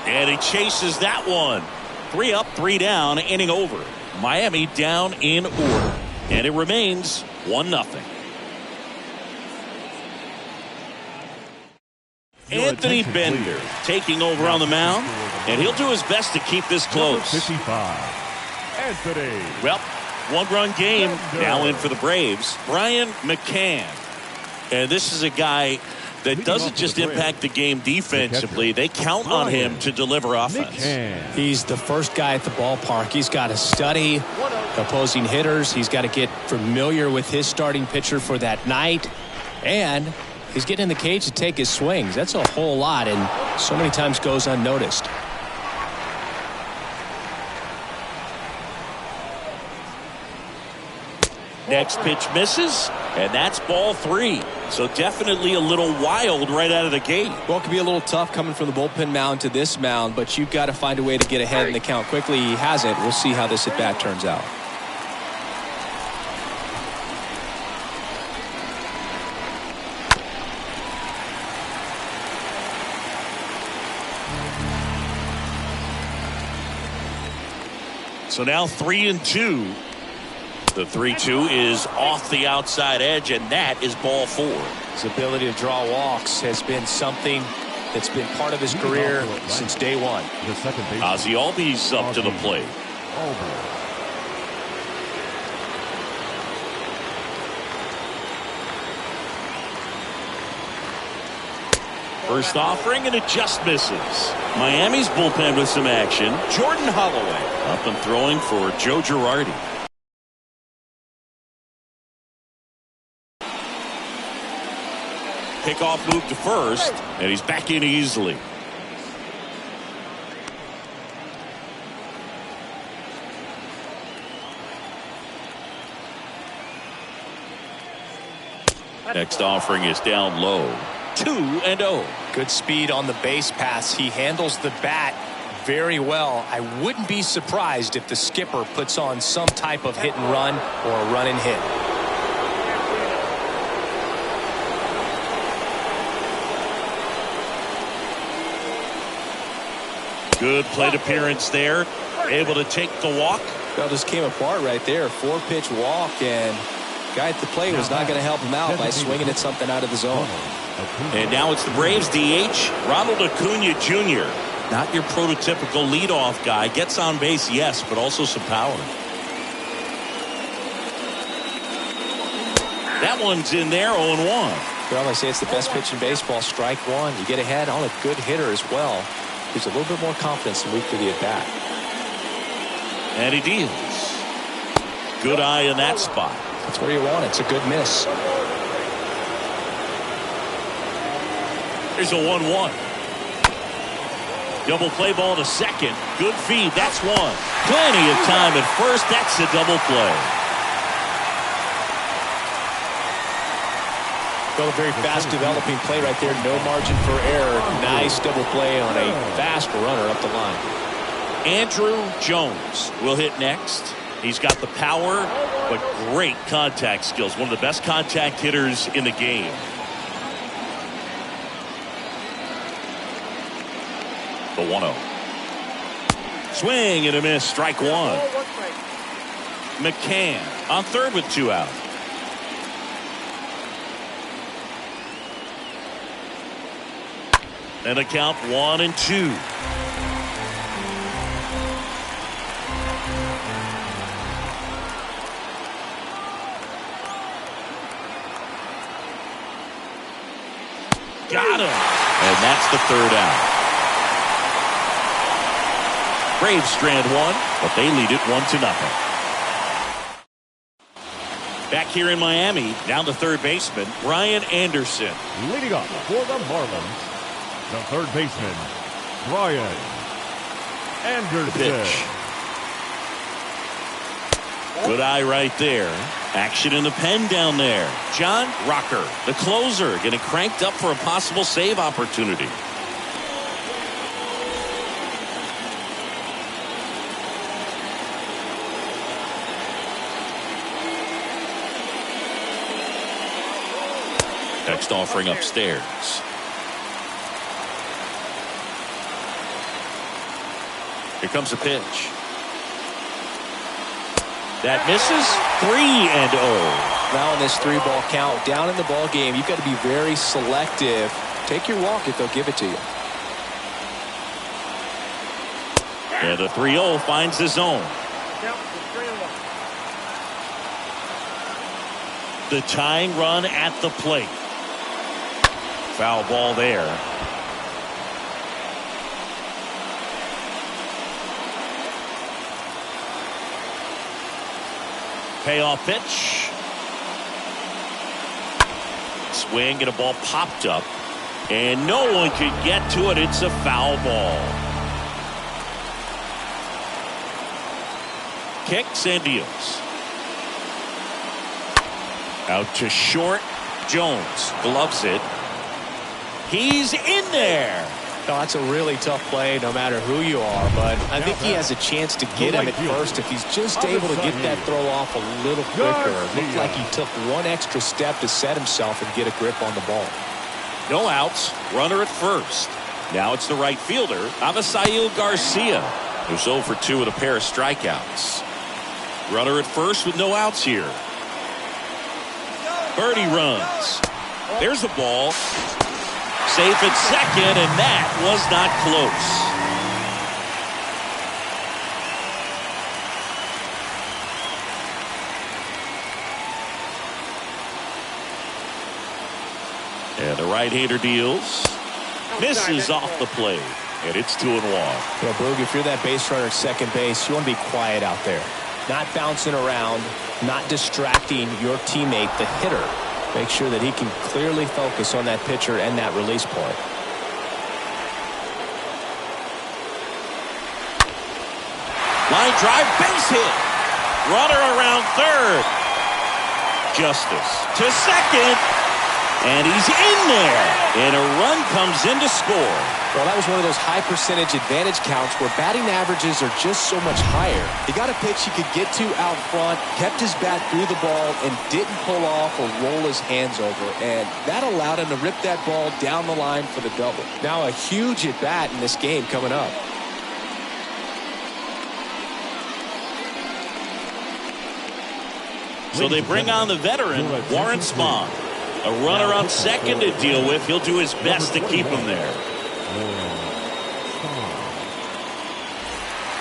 And he chases that one. 3 up, 3 down, inning over. Miami down in order. And it remains 1-0. Anthony Bender taking over on the mound. And he'll do his best to keep this close. 55. Anthony. Well, 1-run game now in for the Braves. Brian McCann. And this is a guy that doesn't just impact the game defensively. They count on him to deliver offense. He's the first guy at the ballpark. He's got to study opposing hitters. He's got to get familiar with his starting pitcher for that night. And he's getting in the cage to take his swings. That's a whole lot, and so many times goes unnoticed. Next pitch misses, and that's ball 3. So definitely a little wild right out of the gate. Well, it could be a little tough coming from the bullpen mound to this mound, but you've got to find a way to get ahead in the count quickly. He hasn't. We'll see how this at-bat turns out. So now 3-2. The 3-2 is off the outside edge, and that is ball 4. His ability to draw walks has been something that's been part of his career since day one. The second base. Ozzie Albies up to the plate. First offering, and it just misses. Miami's bullpen with some action. Jordan Holloway up and throwing for Joe Girardi. Pickoff move to first, and he's back in easily. Next offering is down low. 2-0. Good speed on the base pass. He handles the bat very well. I wouldn't be surprised if the skipper puts on some type of hit and run or a run and hit. Good plate appearance there. Able to take the walk. Well, just came apart right there. 4-pitch walk, and guy at the plate was not going to help him out by swinging at something out of the zone. And now it's the Braves DH, Ronald Acuna Jr. Not your prototypical leadoff guy. Gets on base, yes, but also some power. That one's in there, 0-1. Well, I say it's the best pitch in baseball. Strike one. You get ahead on a good hitter as well. Gives a little bit more confidence the week for the at-bat. And he deals. Good eye in that spot. That's where you want it. It's a good miss. Here's a 1-1. Double play ball to second. Good feed. That's one. Plenty of time at first. That's a double play. Well, a very fast developing play right there. No margin for error. Nice double play on a fast runner up the line. Andrew Jones will hit next. He's got the power, but great contact skills. One of the best contact hitters in the game. The 1-0. Swing and a miss. Strike one. McCann on third with 2 out. And the count 1-2. Got him. And that's the 3rd out. Braves strand one, but they lead it 1-0. Back here in Miami, down to third baseman, Brian Anderson. Leading up for the Marlins, the third baseman, Brian Anderson. Pitch. Good eye right there. Action in the pen down there. John Rocker, the closer, getting cranked up for a possible save opportunity. Next offering upstairs. Here comes a pitch. That misses. 3-0. Now in this 3-ball count, down in the ball game, you've got to be very selective. Take your walk if they'll give it to you. And the 3-0 finds the zone. Count for 3-1. The tying run at the plate. Foul ball there. Payoff pitch. Swing and a ball popped up. And no one could get to it. It's a foul ball. Kicks and deals. Out to short. Jones gloves it. He's in there. No, that's a really tough play no matter who you are, but I think he has a chance to get him at first if he's just able to get that throw off a little quicker. It looked like he took one extra step to set himself and get a grip on the ball. No outs. Runner at first. Now it's the right fielder, Avisail Garcia, who's 0 for 2 with a pair of strikeouts. Runner at first with no outs here. Birdie runs. There's the ball. Safe at second, and that was not close. And the right-hander deals. Misses off the plate, and it's 2-1. Well, Boog, if you're that base runner at second base, you want to be quiet out there. Not bouncing around, not distracting your teammate, the hitter. Make sure that he can clearly focus on that pitcher and that release point. Line drive, base hit. Runner around third. Justice to second. And he's in there. And a run comes in to score. Well, that was one of those high percentage advantage counts where batting averages are just so much higher. He got a pitch he could get to out front, kept his bat through the ball, and didn't pull off or roll his hands over. And that allowed him to rip that ball down the line for the double. Now a huge at bat in this game coming up. So they bring on the veteran, Warren Spahn. A runner on second to deal with. He'll do his best to keep him there.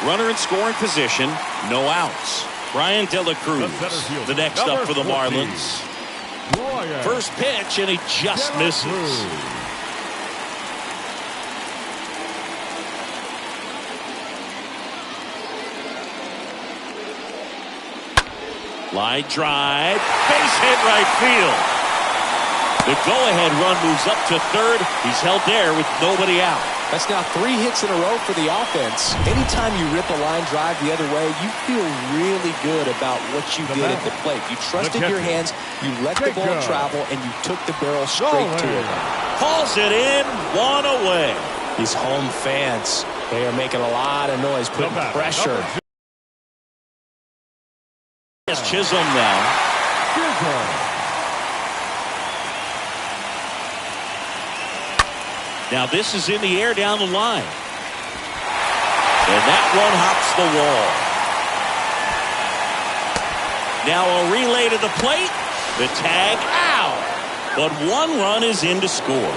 Runner in scoring position, no outs. Brian De La Cruz, the next up for the Marlins. First pitch, and he just misses. Line drive, base hit right field. The go-ahead run moves up to third. He's held there with nobody out. That's now 3 hits in a row for the offense. Anytime you rip a line drive the other way, you feel really good about what you did at the plate. You trusted your hands, you let the ball travel, and you took the barrel straight to it. Calls it in, 1 away. These home fans, they are making a lot of noise, putting pressure. It's Chisholm now. Now this is in the air down the line. And that one hops the wall. Now a relay to the plate. The tag out. But 1 run is in to score.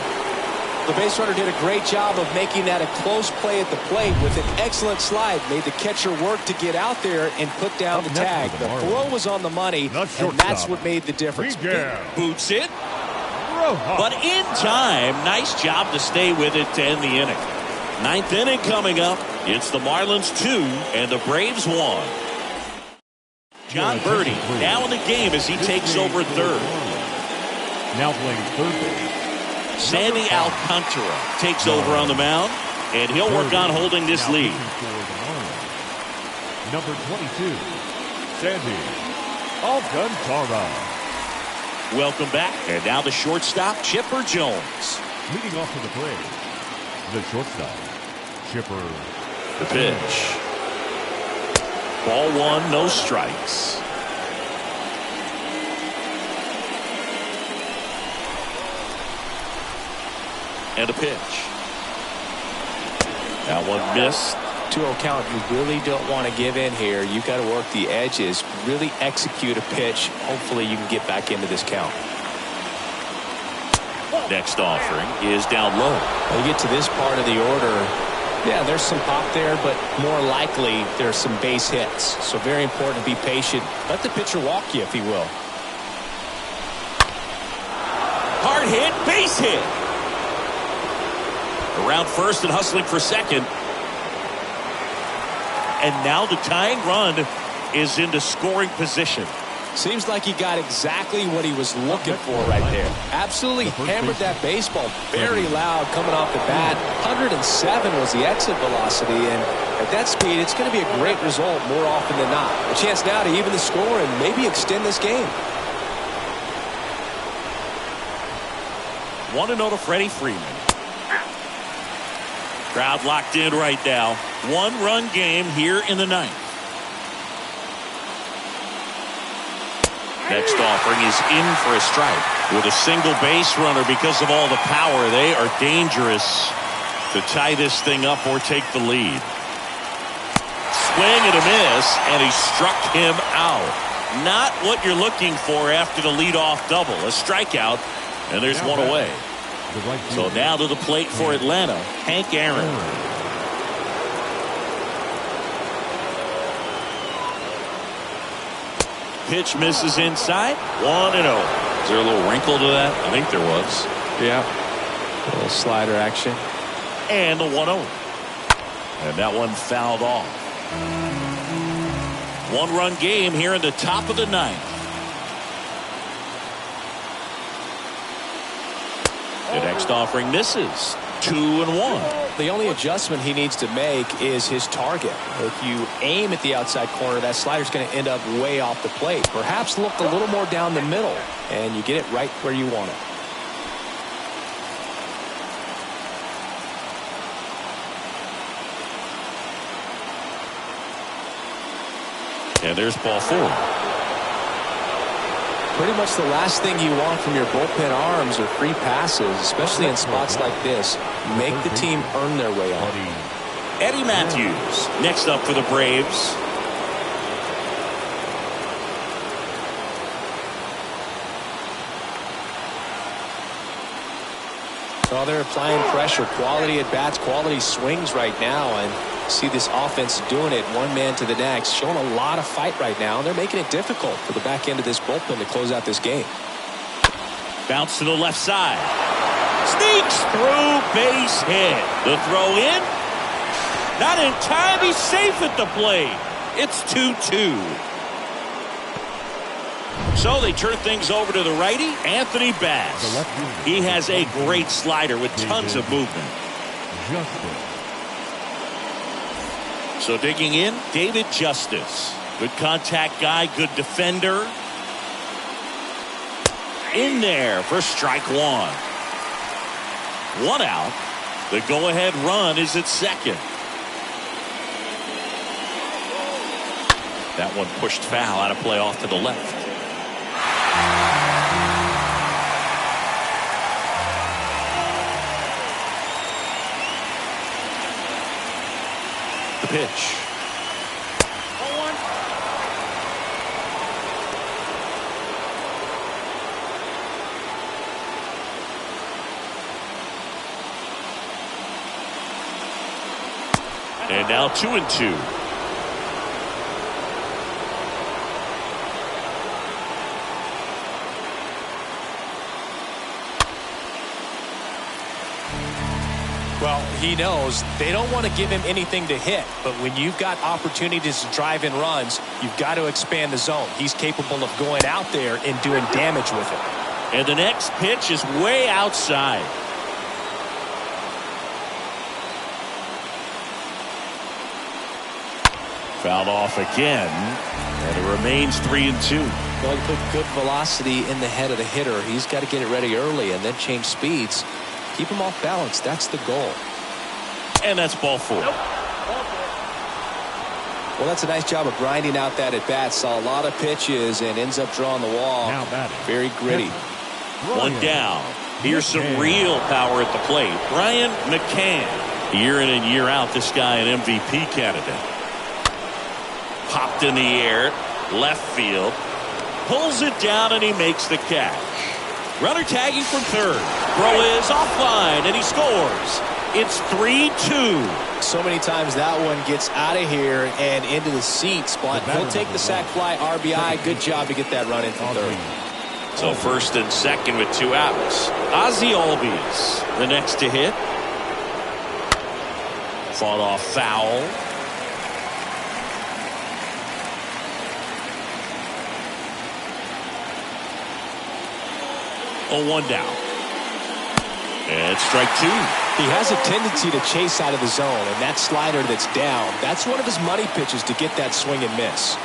The base runner did a great job of making that a close play at the plate with an excellent slide. Made the catcher work to get out there and put down the tag. The throw was on the money, and that's what made the difference. Boots it. But in time, nice job to stay with it to end the inning. 9th inning coming up. It's the Marlins 2 and the Braves 1. John Birdie now in the game as he takes over third. Now playing third base. Sandy Alcantara takes over on the mound, and he'll work on holding this lead. Number 22, Sandy Alcantara. Welcome back. And now the shortstop, Chipper Jones. Leading off to the plate, the shortstop, Chipper. The pitch. Ball one, no strikes. And a pitch. That one missed. 2-0 count. You really don't want to give in here. You've got to work the edges, really execute a pitch. Hopefully you can get back into this count. Next offering is down low. When you get to this part of the order, yeah, there's some pop there, but more likely there's some base hits. So very important to be patient. Let the pitcher walk you, if he will. Hard hit, base hit. Around first and hustling for second. And now the tying run is into scoring position. Seems like he got exactly what he was looking for right there. Absolutely hammered that baseball very loud coming off the bat. 107 was the exit velocity, and at that speed, it's going to be a great result more often than not. A chance now to even the score and maybe extend this game. 1-0 to Freddie Freeman. Crowd locked in right now. One-run game here in the ninth. Next offering is in for a strike. With a single base runner, because of all the power, they are dangerous to tie this thing up or take the lead. Swing and a miss, and he struck him out. Not what you're looking for after the leadoff double. A strikeout, and there's one away. So now to the plate for Atlanta, Hank Aaron. Pitch misses inside. 1-0. Is there a little wrinkle to that? I think there was. Yeah. A little slider action. And the 1-0. And that one fouled off. One-run game here in the top of the ninth. The next offering misses. 2-1. The only adjustment he needs to make is his target. If you aim at the outside corner, that slider's going to end up way off the plate. Perhaps look a little more down the middle, and you get it right where you want it. And there's ball four. Pretty much the last thing you want from your bullpen arms are free passes, especially in spots like this. Make the team earn their way on. Eddie Matthews next up for the Braves. So they're applying pressure, quality at bats, quality swings right now, and see this offense doing it one man to the next, showing a lot of fight right now, and they're making it difficult for the back end of this bullpen to close out this game. Bounce to the left side. Sneaks through, base hit. The throw in. Not in time. He's safe at the plate. It's 2-2. So they turn things over to the righty, Anthony Bass. He has a great slider with tons of movement. So digging in, David Justice. Good contact guy, good defender. In there for strike one. One out. The go-ahead run is at second. That one pushed foul out of play off to the left. The pitch. And now 2-2. Well, he knows they don't want to give him anything to hit, but when you've got opportunities to drive in runs, you've got to expand the zone. He's capable of going out there and doing damage with it. And the next pitch is way outside. Fouled off again, and it remains 3-2. Well, you put good velocity in the head of the hitter. He's got to get it ready early and then change speeds. Keep him off balance. That's the goal. And that's ball 4. Nope. Well, that's a nice job of grinding out that at bat. Saw a lot of pitches and ends up drawing the wall. Now batting. Very gritty. One down. Here's some real power at the plate. Brian McCann. Year in and year out, this guy an MVP candidate. Popped in the air, left field. Pulls it down and he makes the catch. Runner tagging from third. Throw is offline and he scores. It's 3-2. So many times that one gets out of here and into the seats, but he'll take the sac fly, RBI. Good job to get that run in from third. So first and second with 2 outs. Ozzie Albies, the next to hit. Fought off foul. Oh, 1 down. And strike 2. He has a tendency to chase out of the zone, and that slider that's down, that's one of his money pitches to get that swing and miss.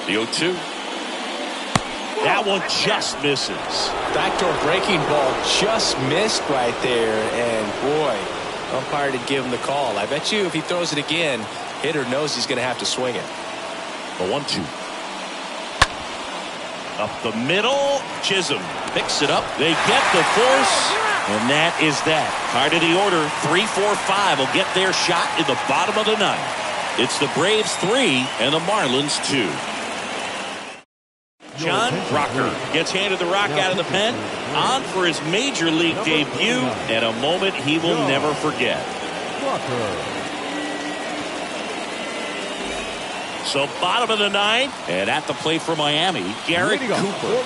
The 0-2. That one just misses. Backdoor breaking ball just missed right there, and boy, umpire didn't give him the call. I bet you if he throws it again, hitter knows he's going to have to swing it. The 1-2. Up the middle. Chisholm picks it up. They get the force, and that is that. Part of the order. 3-4-5 will get their shot in the bottom of the ninth. It's the Braves 3 and the Marlins 2. John Rocker gets handed the rock out of the pen, on for his major league debut, and a moment he will never forget. So bottom of the ninth, and at the plate for Miami, Garrett Cooper.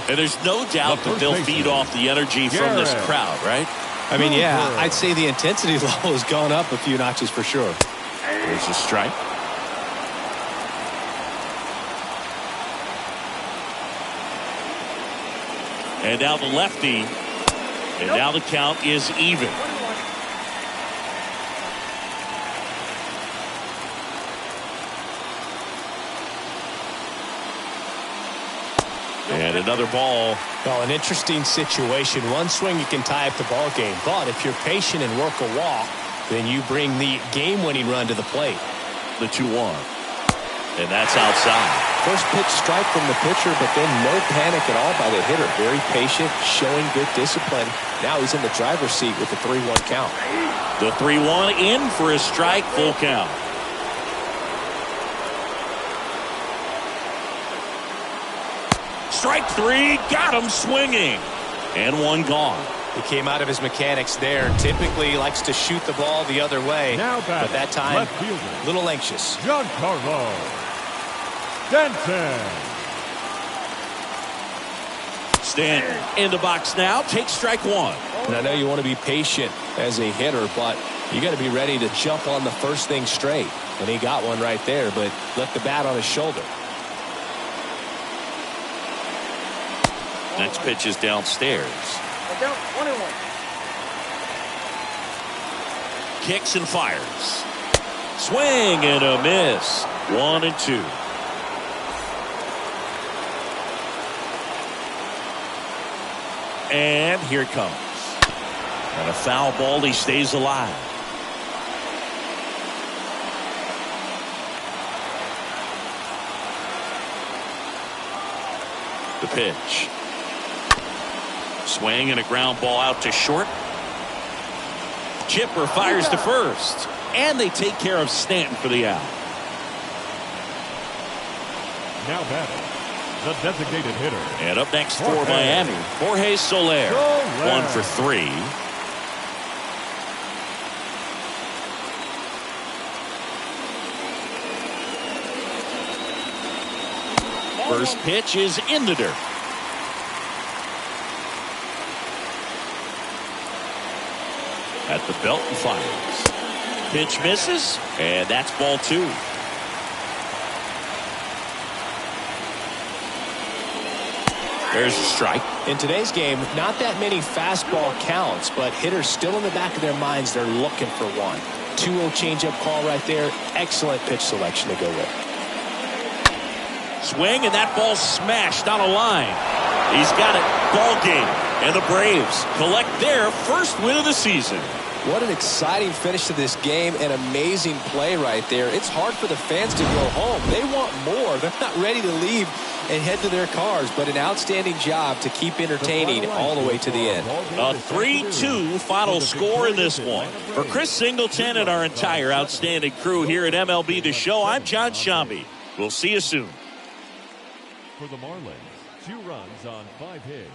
And there's no doubt that they'll feed off the energy from this crowd, right? I mean, yeah, I'd say the intensity level has gone up a few notches for sure. There's a strike. And now the lefty. And now the count is even. And another ball. Well, an interesting situation. One swing you can tie up the ball game. But if you're patient and work a walk, then you bring the game-winning run to the plate. The 2-1. And that's outside. First pitch strike from the pitcher, but then no panic at all by the hitter. Very patient, showing good discipline. Now he's in the driver's seat with the 3-1 count. The 3-1 in for a strike, full count. Strike 3, got him swinging. And 1 gone. He came out of his mechanics there. Typically likes to shoot the ball the other way. Now but that time, a little anxious. Giancarlo Stanton. Stanton in the box now. Takes strike 1. And I know you want to be patient as a hitter, but you got to be ready to jump on the first thing straight. And he got one right there, but left the bat on his shoulder. Next pitch is downstairs. Kicks and fires. Swing and a miss. 1-2. And here it comes. And a foul ball. He stays alive. The pitch. Swing and a ground ball out to short. Chipper fires to first. And they take care of Stanton for the out. Now batting, the designated hitter. And up next for Miami, Jorge Soler. 1 for 3. First pitch is in the dirt. At the belt and fires. Pitch misses, and that's ball 2. There's a strike. In today's game, not that many fastball counts, but hitters still in the back of their minds, they're looking for one. 2-0 changeup call right there. Excellent pitch selection to go with. Swing, and that ball smashed on a line. He's got it. Ball game. And the Braves collect their first win of the season. What an exciting finish to this game. An amazing play right there. It's hard for the fans to go home. They want more. They're not ready to leave and head to their cars, but an outstanding job to keep entertaining all the way to the end. A 3-2 final score in this one. For Chris Singleton and our entire outstanding crew here at MLB The Show, I'm John Shambi. We'll see you soon. For the Marlins, 2 runs on 5 hits.